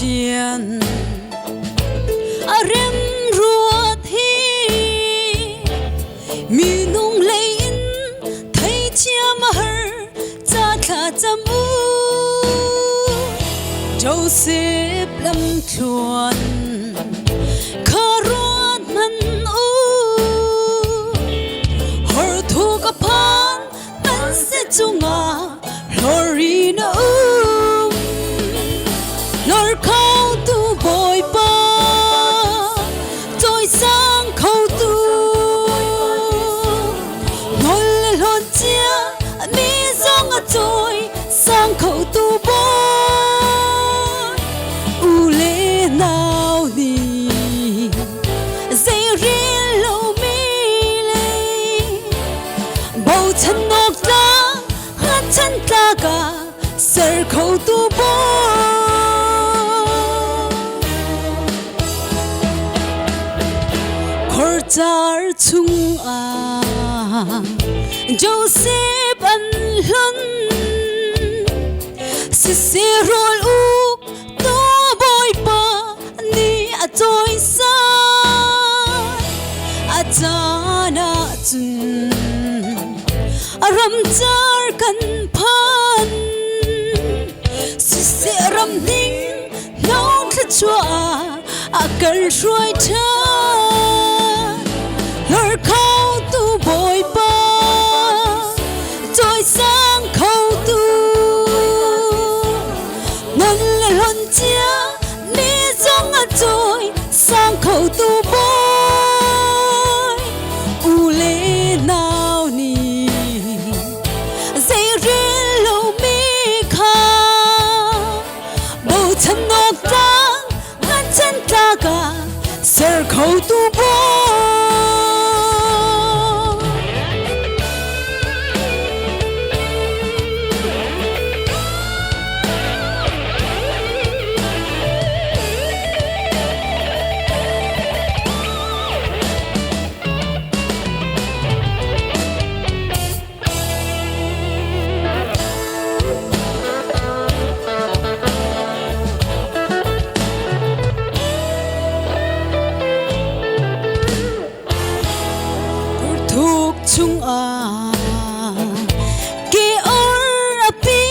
chiên rem ruột hi mi nung lấy in thấy chia mà hở cha thà chăm u Joseph lâm chuan khờ ruột nan u hở thu cả pan nan sẽ chung à lori na lor khâu tu bồi ba tôi sang khâu tu ngồi lên hồn chia mi giang à tôi sang khâu tu bồi u lê nào đi dây riêng lâu mi lê bầu chân ngọc lá hát chân ta cả sờ khâu tu bồi Char chung a Joseph an lon si si rol u to boy pa ni a toy sa a chana chun a ram char kan phan si si ram ding nong kha chua a kal roi tha lor khâu tu bồi ba trôi sang khâu tu ngân lên hồn chia mi giông à trôi sang khâu tu bồi u lê nào ni dây riêng lâu mi kha bầu chân ngọc trắng ngăn chân ta cả sờ khâu tu bồi chung a ke or a pi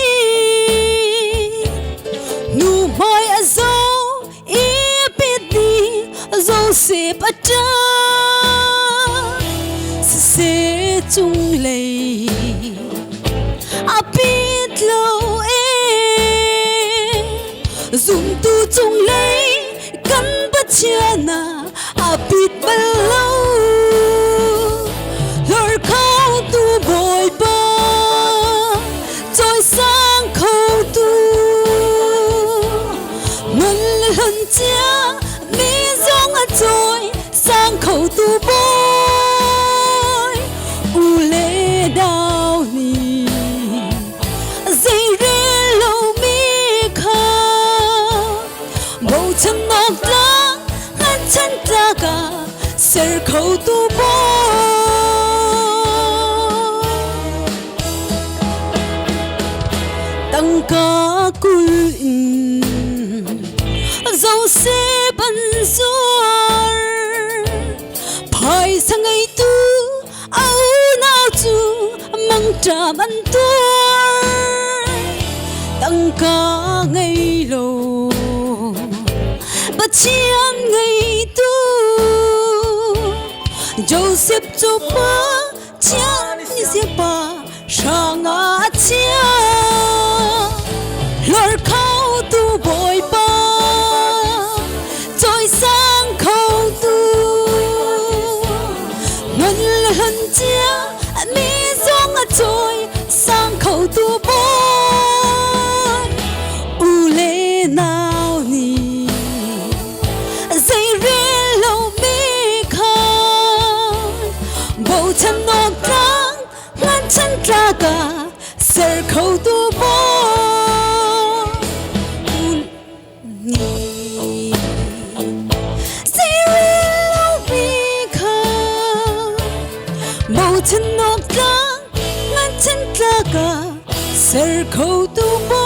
nu mai a zo e pit di zo se pata se chung lei a pit lo e zum tu chung lei kan ba chiana a pit ba lo lor khâu tu bồi ba trôi sang khâu tu ngân lần chia mi giông à trôi sang khâu tu bồi u lê đào ni dây rê lâu mi kha bầu chân ngọc lá ngăn chân ta cả sờ khâu tu bồi tăng ca quỳnh dâu xe bắn ruột phải sang ngày tu áo nào chu mang trà bắn tuôn tăng ca ngày lâu bắt chiên ngày tu Joseph chụp ba chiên như xếp ba sang ngã chiên lor khâu tu bồi ba trôi sang khâu tu ngân lần chia mi giông à trôi sang khâu tu bồi u lê nào ni dây rê lâu mi kha bầu chân ngọc trắng ngăn chân ra cả sờ khâu tu bồi bầu chân ngọc trắng ngăn chân ra cả sờ khâu tu bồi